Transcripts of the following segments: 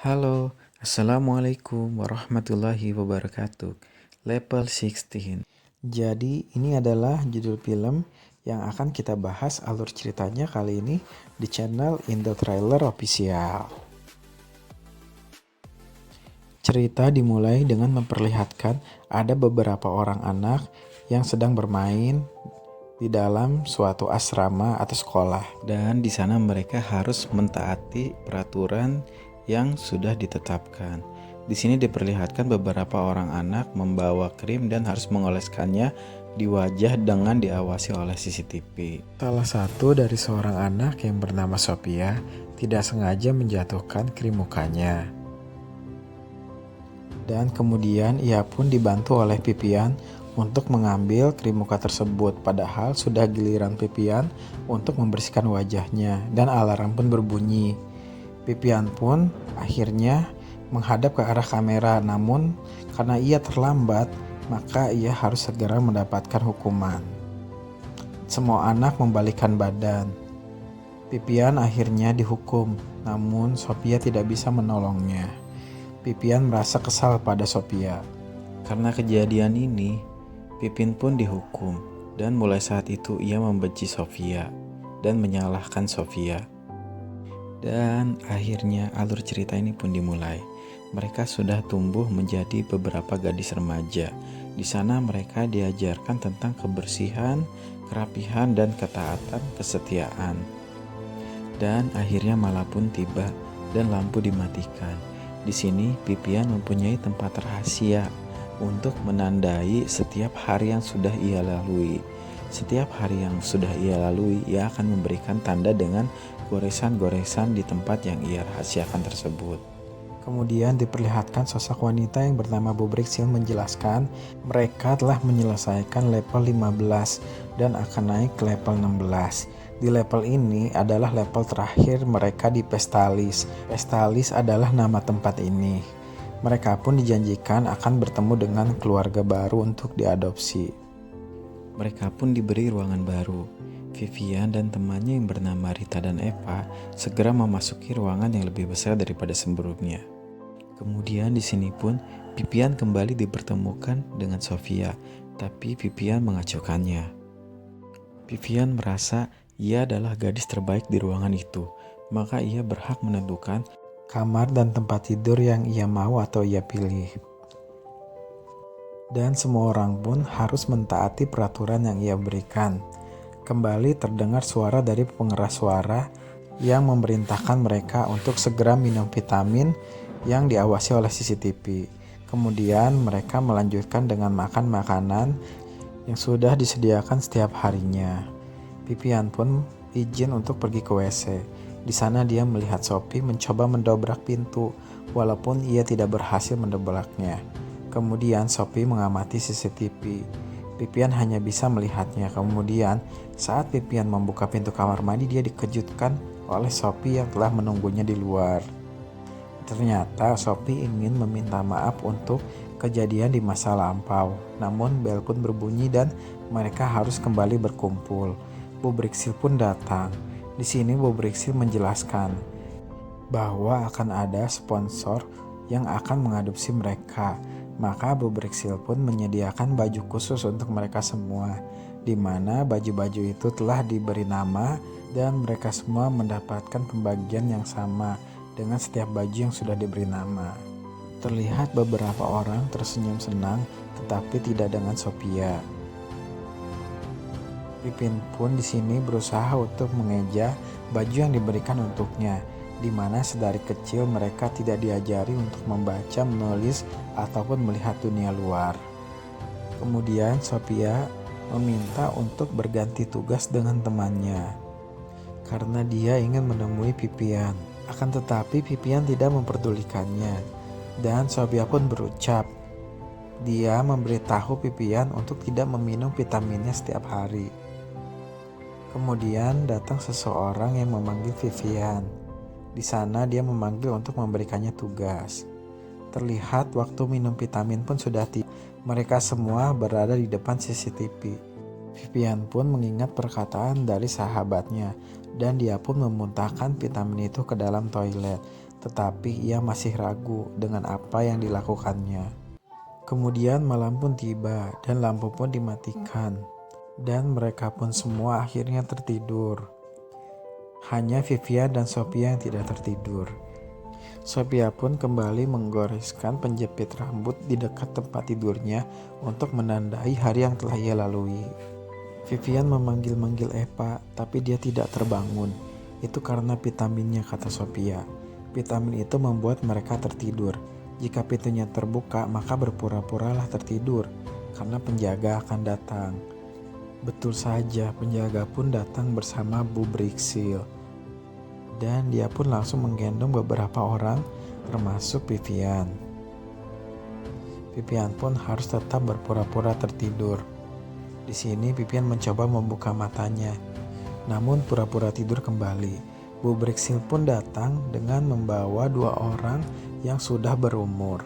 Halo, Assalamualaikum warahmatullahi wabarakatuh. Level 16. Jadi ini adalah judul film yang akan kita bahas alur ceritanya kali ini di channel Indo Trailer Official. Cerita dimulai dengan memperlihatkan ada beberapa orang anak yang sedang bermain di dalam suatu asrama atau sekolah, dan di sana mereka harus mentaati peraturan yang sudah ditetapkan. Di sini diperlihatkan beberapa orang anak membawa krim dan harus mengoleskannya di wajah dengan diawasi oleh CCTV. Salah satu dari seorang anak yang bernama Sophia tidak sengaja menjatuhkan krim mukanya. Dan kemudian ia pun dibantu oleh Pipian untuk mengambil krim muka tersebut, padahal sudah giliran Pipian untuk membersihkan wajahnya dan alarm pun berbunyi. Pipian pun akhirnya menghadap ke arah kamera, namun karena ia terlambat, maka ia harus segera mendapatkan hukuman. Semua anak membalikkan badan. Pipian akhirnya dihukum, namun Sophia tidak bisa menolongnya. Pipian merasa kesal pada Sophia. Karena kejadian ini, Pipin pun dihukum, dan mulai saat itu ia membenci Sophia dan menyalahkan Sophia. Dan akhirnya alur cerita ini pun dimulai. Mereka sudah tumbuh menjadi beberapa gadis remaja. Di sana mereka diajarkan tentang kebersihan, kerapihan, dan ketaatan kesetiaan. Dan akhirnya malam pun tiba dan lampu dimatikan. Di sini Pipian mempunyai tempat rahasia untuk menandai setiap hari yang sudah ia lalui. Setiap hari yang sudah ia lalui, ia akan memberikan tanda dengan goresan-goresan di tempat yang ia rahasiakan tersebut. Kemudian diperlihatkan sosok wanita yang bernama Bobriksil menjelaskan mereka telah menyelesaikan level 15 dan akan naik ke level 16. Di level ini adalah level terakhir mereka di Pestalis. Pestalis adalah nama tempat ini. Mereka pun dijanjikan akan bertemu dengan keluarga baru untuk diadopsi. Mereka pun diberi ruangan baru. Vivian dan temannya yang bernama Rita dan Eva segera memasuki ruangan yang lebih besar daripada sebelumnya. Kemudian di sini pun Vivian kembali dipertemukan dengan Sophia, tapi Vivian mengacuhkannya. Vivian merasa ia adalah gadis terbaik di ruangan itu, maka ia berhak menentukan kamar dan tempat tidur yang ia mau atau ia pilih. Dan semua orang pun harus mentaati peraturan yang ia berikan. Kembali terdengar suara dari pengeras suara yang memerintahkan mereka untuk segera minum vitamin yang diawasi oleh CCTV. Kemudian mereka melanjutkan dengan makan makanan yang sudah disediakan setiap harinya. Pipian pun izin untuk pergi ke WC. Di sana dia melihat Sophie mencoba mendobrak pintu, walaupun ia tidak berhasil mendobraknya. Kemudian Sophie mengamati CCTV. Pipian hanya bisa melihatnya. Kemudian saat Pipian membuka pintu kamar mandi, dia dikejutkan oleh Sophie yang telah menunggunya di luar. Ternyata Sophie ingin meminta maaf untuk kejadian di masa lampau. Namun bel pun berbunyi dan mereka harus kembali berkumpul. Bobriksil pun datang. Di sini Bobriksil menjelaskan bahwa akan ada sponsor yang akan mengadopsi mereka. Maka Bobriksil pun menyediakan baju khusus untuk mereka semua, di mana baju-baju itu telah diberi nama dan mereka semua mendapatkan pembagian yang sama dengan setiap baju yang sudah diberi nama. Terlihat beberapa orang tersenyum senang, tetapi tidak dengan Sophia. Pipin pun di sini berusaha untuk mengeja baju yang diberikan untuknya, di mana sedari kecil mereka tidak diajari untuk membaca, menulis, ataupun melihat dunia luar. Kemudian Sophia meminta untuk berganti tugas dengan temannya, karena dia ingin menemui Pipian. Akan tetapi Pipian tidak memperdulikannya, dan Sophia pun berucap, dia memberitahu Pipian untuk tidak meminum vitaminnya setiap hari. Kemudian datang seseorang yang memanggil Vivian. Di sana dia memanggil untuk memberikannya tugas. Terlihat waktu minum vitamin pun sudah tiba. Mereka semua berada di depan CCTV. Vivian pun mengingat perkataan dari sahabatnya dan dia pun memuntahkan vitamin itu ke dalam toilet. tetapi ia masih ragu dengan apa yang dilakukannya. Kemudian malam pun tiba dan lampu pun dimatikan, dan mereka pun semua akhirnya tertidur. Hanya Vivian dan Sophia yang tidak tertidur. Sophia pun kembali menggoreskan penjepit rambut di dekat tempat tidurnya untuk menandai hari yang telah ia lalui. Vivian memanggil-manggil Eva, tapi dia tidak terbangun. Itu karena vitaminnya, kata Sophia. Vitamin itu membuat mereka tertidur. Jika pintunya terbuka, maka berpura-puralah tertidur, karena penjaga akan datang. Betul saja, penjaga pun datang bersama Bu Brixil. Dan dia pun langsung menggendong beberapa orang, termasuk Vivian. Vivian pun harus tetap berpura-pura tertidur. Di sini Vivian mencoba membuka matanya, namun pura-pura tidur kembali. Bu Brixil pun datang dengan membawa 2 orang yang sudah berumur.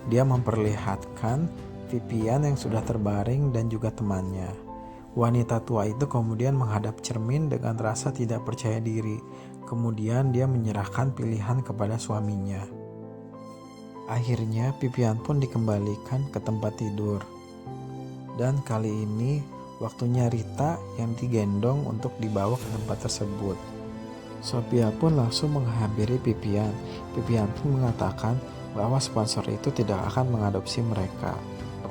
Dia memperlihatkan Vivian yang sudah terbaring dan juga temannya. Wanita tua itu kemudian menghadap cermin dengan rasa tidak percaya diri. Kemudian dia menyerahkan pilihan kepada suaminya. Akhirnya Vivian pun dikembalikan ke tempat tidur. Dan kali ini waktunya Rita yang digendong untuk dibawa ke tempat tersebut. Sophia pun langsung menghampiri Vivian. Vivian pun mengatakan bahwa sponsor itu tidak akan mengadopsi mereka.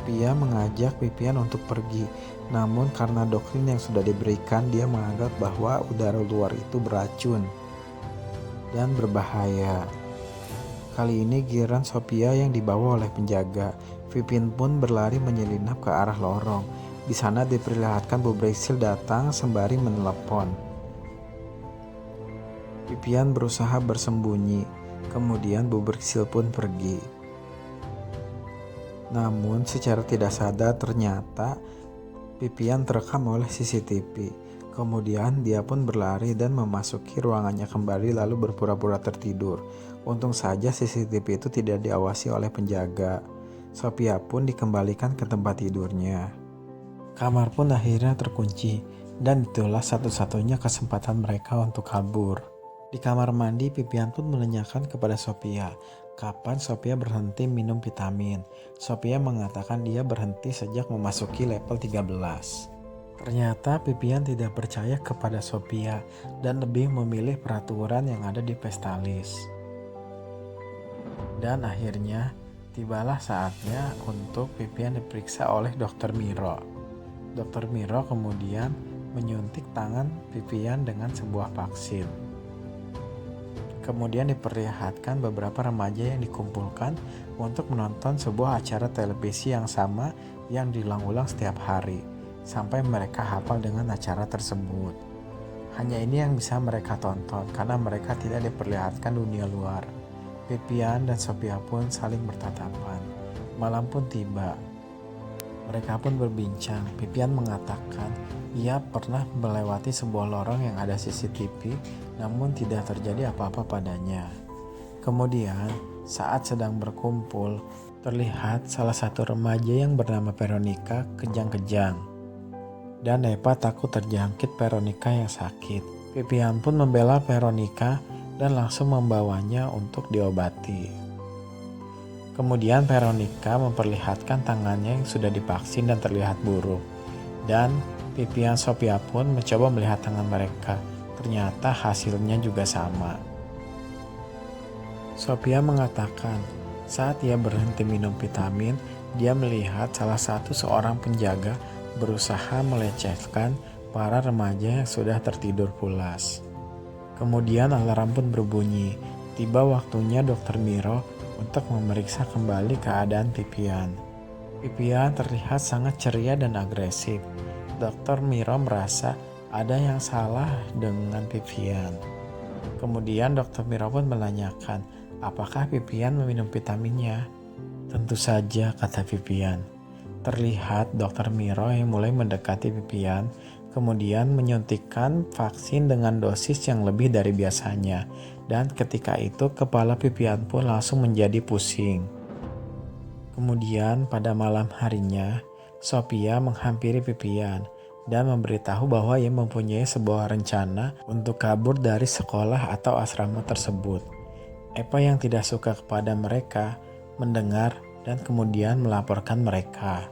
Sophia mengajak Vivian untuk pergi, namun karena doktrin yang sudah diberikan, dia menganggap bahwa udara luar itu beracun dan berbahaya. Kali ini giliran Sophia yang dibawa oleh penjaga. Vivian pun berlari menyelinap ke arah lorong. Di sana diperlihatkan Bu Brixil datang sembari menelepon. Vivian berusaha bersembunyi, kemudian Bu Brixil pun pergi. Namun secara tidak sadar ternyata Vivian terekam oleh CCTV. Kemudian dia pun berlari dan memasuki ruangannya kembali lalu berpura-pura tertidur. Untung saja CCTV itu tidak diawasi oleh penjaga. Sophia pun dikembalikan ke tempat tidurnya. Kamar pun akhirnya terkunci dan itulah satu-satunya kesempatan mereka untuk kabur. Di kamar mandi, Vivian pun menanyakan kepada Sophia kapan Sophia berhenti minum vitamin. Sophia mengatakan dia berhenti sejak memasuki level 13. Ternyata Vivian tidak percaya kepada Sophia dan lebih memilih peraturan yang ada di Vestalis. Dan akhirnya tibalah saatnya untuk Vivian diperiksa oleh Dr. Miro. Dr. Miro kemudian menyuntik tangan Vivian dengan sebuah vaksin. Kemudian diperlihatkan beberapa remaja yang dikumpulkan untuk menonton sebuah acara televisi yang sama yang diulang-ulang setiap hari, sampai mereka hafal dengan acara tersebut. Hanya ini yang bisa mereka tonton karena mereka tidak diperlihatkan dunia luar. Vivian dan Sophia pun saling bertatapan. Malam pun tiba. Mereka pun berbincang. Vivian mengatakan ia pernah melewati sebuah lorong yang ada CCTV, namun tidak terjadi apa-apa padanya. Kemudian, saat sedang berkumpul, terlihat salah satu remaja yang bernama Veronica kejang-kejang. Dan Eva takut terjangkit Veronica yang sakit. Vivian pun membela Veronica dan langsung membawanya untuk diobati. Kemudian Veronica memperlihatkan tangannya yang sudah divaksin dan terlihat buruk. Dan Vivian Sophia pun mencoba melihat tangan mereka. Ternyata hasilnya juga sama. Sophia mengatakan saat ia berhenti minum vitamin, dia melihat salah satu seorang penjaga berusaha melecehkan para remaja yang sudah tertidur pulas. Kemudian alarm pun berbunyi. Tiba waktunya Dr. Miro untuk memeriksa kembali keadaan Vivian. Vivian terlihat sangat ceria dan agresif. Dr. Miro merasa ada yang salah dengan Vivian. Kemudian Dr. Miro pun menanyakan, apakah Vivian meminum vitaminnya? Tentu saja, kata Vivian. Terlihat Dr. Miro yang mulai mendekati Vivian, kemudian menyuntikkan vaksin dengan dosis yang lebih dari biasanya. Dan ketika itu kepala Vivian pun langsung menjadi pusing. Kemudian pada malam harinya, Sophia menghampiri Vivian dan memberitahu bahwa ia mempunyai sebuah rencana untuk kabur dari sekolah atau asrama tersebut. Epa yang tidak suka kepada mereka mendengar dan kemudian melaporkan mereka.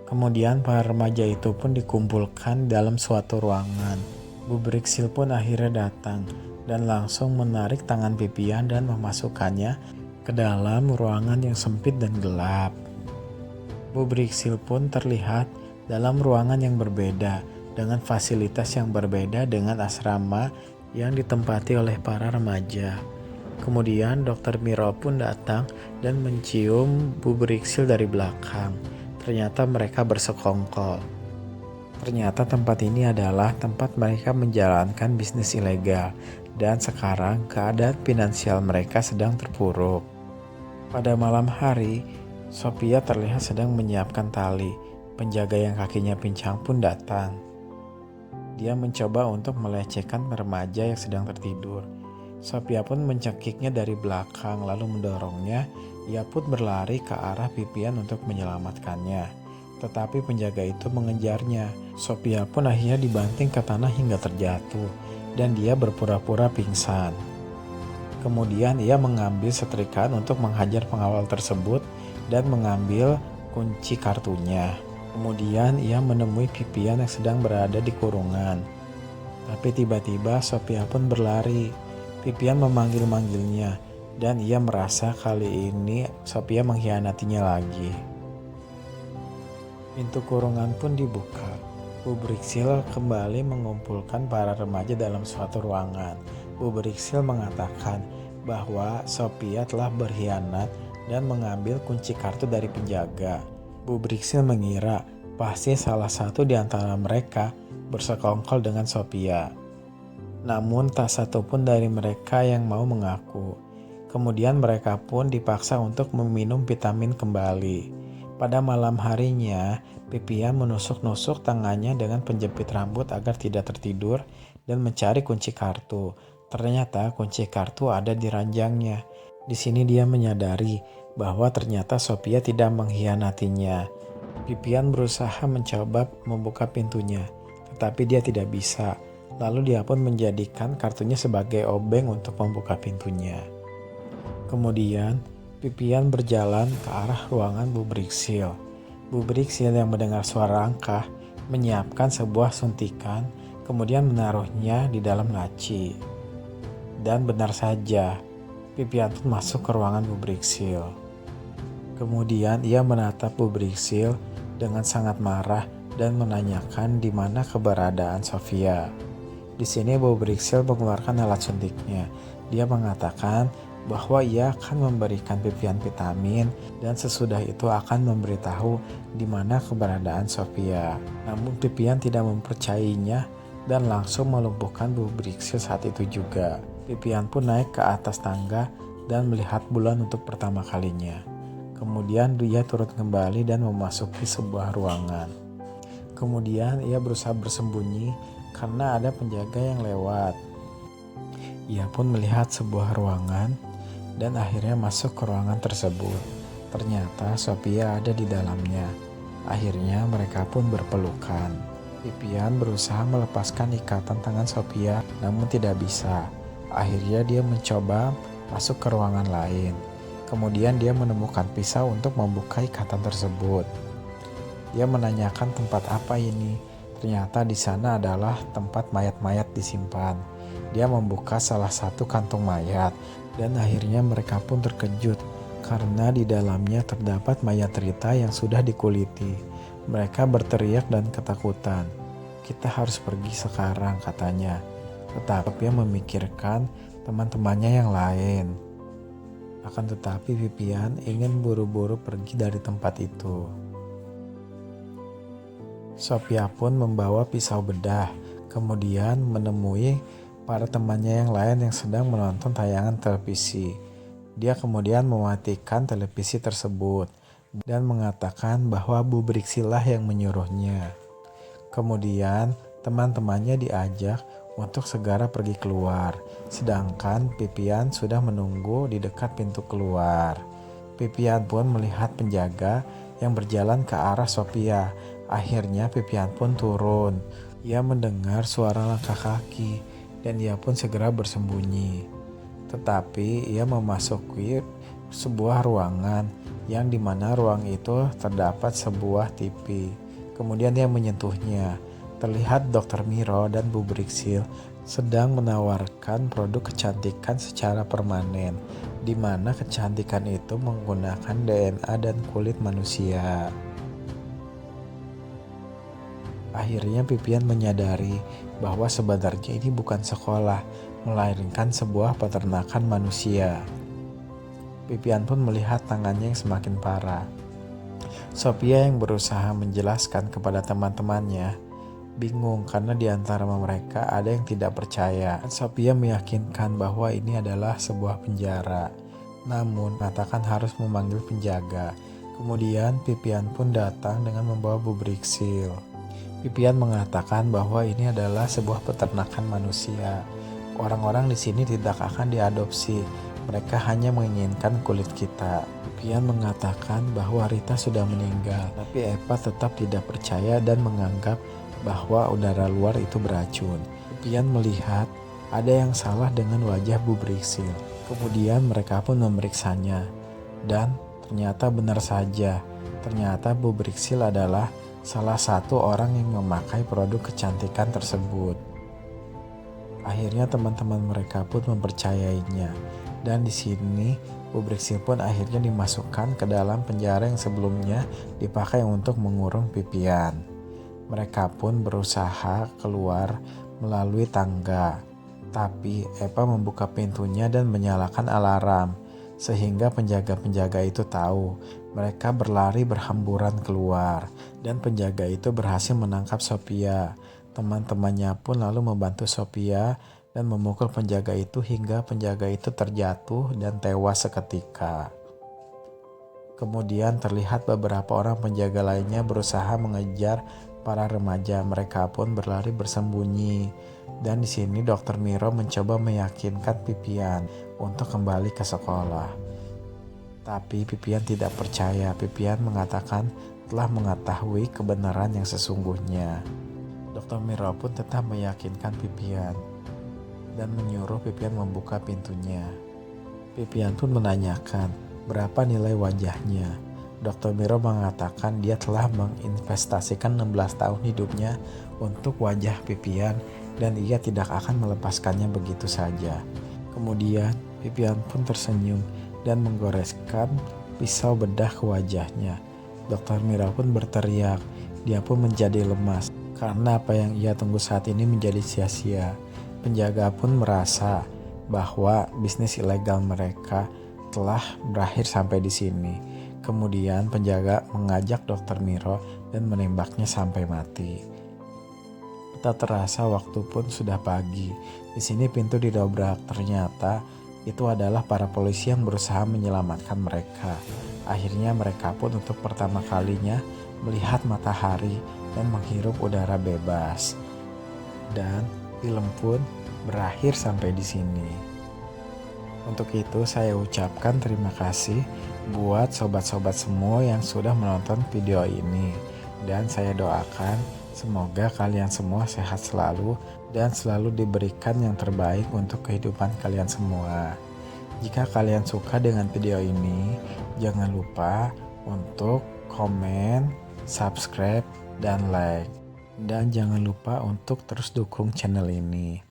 Kemudian para remaja itu pun dikumpulkan dalam suatu ruangan. Bu Briksil pun akhirnya datang dan langsung menarik tangan Pipian dan memasukkannya ke dalam ruangan yang sempit dan gelap. Bu Briksil pun terlihat dalam ruangan yang berbeda dengan fasilitas yang berbeda dengan asrama yang ditempati oleh para remaja. Kemudian Dokter Miro pun datang dan mencium Bu Briksil dari belakang. Ternyata mereka bersekongkol. Ternyata tempat ini adalah tempat mereka menjalankan bisnis ilegal dan sekarang keadaan finansial mereka sedang terpuruk. Pada malam hari, Sophia terlihat sedang menyiapkan tali. Penjaga yang kakinya pincang pun datang. Dia mencoba untuk melecehkan remaja yang sedang tertidur. Sophia pun mencekiknya dari belakang lalu mendorongnya. Ia pun berlari ke arah Pipian untuk menyelamatkannya. Tetapi penjaga itu mengejarnya. Sophia pun akhirnya dibanting ke tanah hingga terjatuh dan dia berpura-pura pingsan. Kemudian ia mengambil setrikaan untuk menghajar pengawal tersebut dan mengambil kunci kartunya. Kemudian ia menemui Pipian yang sedang berada di kurungan. Tapi tiba-tiba Sophia pun berlari. Pipian memanggil-manggilnya dan ia merasa kali ini Sophia mengkhianatinya lagi. Pintu kurungan pun dibuka. Bu Briksil kembali mengumpulkan para remaja dalam suatu ruangan. Bu Briksil mengatakan bahwa Sophia telah berkhianat dan mengambil kunci kartu dari penjaga. Bu Briksil mengira pasti salah satu di antara mereka bersekongkol dengan Sophia. Namun tak satu pun dari mereka yang mau mengaku. Kemudian mereka pun dipaksa untuk meminum vitamin kembali. Pada malam harinya, Pipian menusuk-nusuk tangannya dengan penjepit rambut agar tidak tertidur dan mencari kunci kartu. Ternyata kunci kartu ada di ranjangnya. Di sini dia menyadari bahwa ternyata Sophia tidak mengkhianatinya. Pipian berusaha mencoba membuka pintunya, tetapi dia tidak bisa. Lalu dia pun menjadikan kartunya sebagai obeng untuk membuka pintunya. Kemudian Pipian berjalan ke arah ruangan Bu Briksil. Bu Briksil yang mendengar suara langkah menyiapkan sebuah suntikan, kemudian menaruhnya di dalam laci. Dan benar saja, Pipian pun masuk ke ruangan Bu Briksil. Kemudian ia menatap Bu Briksil dengan sangat marah dan menanyakan di mana keberadaan Sophia. Di sini Bu Briksil mengeluarkan alat suntiknya. Dia mengatakan bahwa ia akan memberikan Pipian vitamin dan sesudah itu akan memberitahu di mana keberadaan Sophia. Namun Pipian tidak mempercayainya dan langsung melumpuhkan Bu Briksil saat itu juga. Pipian pun naik ke atas tangga dan melihat bulan untuk pertama kalinya. Kemudian dia turun kembali dan memasuki sebuah ruangan. Kemudian ia berusaha bersembunyi karena ada penjaga yang lewat. Ia pun melihat sebuah ruangan dan akhirnya masuk ke ruangan tersebut. Ternyata Sophia ada di dalamnya. Akhirnya mereka pun berpelukan. Pipian berusaha melepaskan ikatan tangan Sophia namun tidak bisa. Akhirnya dia mencoba masuk ke ruangan lain. Kemudian dia menemukan pisau untuk membuka ikatan tersebut. Dia menanyakan tempat apa ini. Ternyata di sana adalah tempat mayat-mayat disimpan. Dia membuka salah satu kantung mayat dan akhirnya mereka pun terkejut karena di dalamnya terdapat mayat Rita yang sudah dikuliti. Mereka berteriak dan ketakutan. Kita harus pergi sekarang, katanya. Tetapi dia memikirkan teman-temannya yang lain. Akan tetapi Pipian ingin buru-buru pergi dari tempat itu. Sophia pun membawa pisau bedah, kemudian menemui para temannya yang lain yang sedang menonton tayangan televisi. Dia kemudian mematikan televisi tersebut dan mengatakan bahwa Bu Briksilah yang menyuruhnya. Kemudian teman-temannya diajak untuk segera pergi keluar, sedangkan Pipian sudah menunggu di dekat pintu keluar. Pipian pun melihat penjaga yang berjalan ke arah Sophia. Akhirnya Pipian pun turun. Ia mendengar suara langkah kaki dan ia pun segera bersembunyi. Tetapi ia memasuki sebuah ruangan yang dimana ruang itu terdapat sebuah TV. Kemudian dia menyentuhnya. Terlihat Dr. Miro dan Bu Briksil sedang menawarkan produk kecantikan secara permanen, di mana kecantikan itu menggunakan DNA dan kulit manusia. Akhirnya Pipian menyadari bahwa sebenarnya ini bukan sekolah, melainkan sebuah peternakan manusia. Pipian pun melihat tangannya yang semakin parah. Sophia yang berusaha menjelaskan kepada teman-temannya bingung karena di antara mereka ada yang tidak percaya. Sophia meyakinkan bahwa ini adalah sebuah penjara, namun katakan harus memanggil penjaga. Kemudian Pipian pun datang dengan membawa Bu Briksil. Pipian mengatakan bahwa ini adalah sebuah peternakan manusia. Orang-orang di sini tidak akan diadopsi, mereka hanya menginginkan kulit kita. Pipian mengatakan bahwa Rita sudah meninggal, tapi Eva tetap tidak percaya dan menganggap bahwa udara luar itu beracun. Pipian melihat ada yang salah dengan wajah Bu Briksil. Kemudian mereka pun memeriksanya. Dan ternyata benar saja. Ternyata Bu Briksil adalah salah satu orang yang memakai produk kecantikan tersebut. Akhirnya teman-teman mereka pun mempercayainya. Dan di sini Bu Briksil pun akhirnya dimasukkan ke dalam penjara yang sebelumnya dipakai untuk mengurung Pipian. Mereka pun berusaha keluar melalui tangga, tapi Eva membuka pintunya dan menyalakan alarm, sehingga penjaga-penjaga itu tahu. Mereka berlari berhamburan keluar, dan penjaga itu berhasil menangkap Sophia. Teman-temannya pun lalu membantu Sophia dan memukul penjaga itu hingga penjaga itu terjatuh dan tewas seketika. Kemudian terlihat beberapa orang penjaga lainnya berusaha mengejar para remaja. Mereka pun berlari bersembunyi. Dan di sini Dr. Miro mencoba meyakinkan Pipian untuk kembali ke sekolah. Tapi Pipian tidak percaya. Pipian mengatakan telah mengetahui kebenaran yang sesungguhnya. Dr. Miro pun tetap meyakinkan Pipian dan menyuruh Pipian membuka pintunya. Pipian pun menanyakan berapa nilai wajahnya. Dr. Miro mengatakan dia telah menginvestasikan 16 tahun hidupnya untuk wajah Pipian dan ia tidak akan melepaskannya begitu saja. Kemudian Pipian pun tersenyum dan menggoreskan pisau bedah ke wajahnya. Dr. Miro pun berteriak, dia pun menjadi lemas karena apa yang ia tunggu saat ini menjadi sia-sia. Penjaga pun merasa bahwa bisnis ilegal mereka telah berakhir sampai di sini. Kemudian penjaga mengajak Dr. Miro dan menembaknya sampai mati. Tak terasa waktu pun sudah pagi. Di sini pintu didobrak. Ternyata itu adalah para polisi yang berusaha menyelamatkan mereka. Akhirnya mereka pun untuk pertama kalinya melihat matahari dan menghirup udara bebas. Dan film pun berakhir sampai di sini. Untuk itu saya ucapkan terima kasih buat sobat-sobat semua yang sudah menonton video ini. Dan saya doakan semoga kalian semua sehat selalu dan selalu diberikan yang terbaik untuk kehidupan kalian semua. Jika kalian suka dengan video ini, jangan lupa untuk komen, subscribe, dan like. Dan jangan lupa untuk terus dukung channel ini.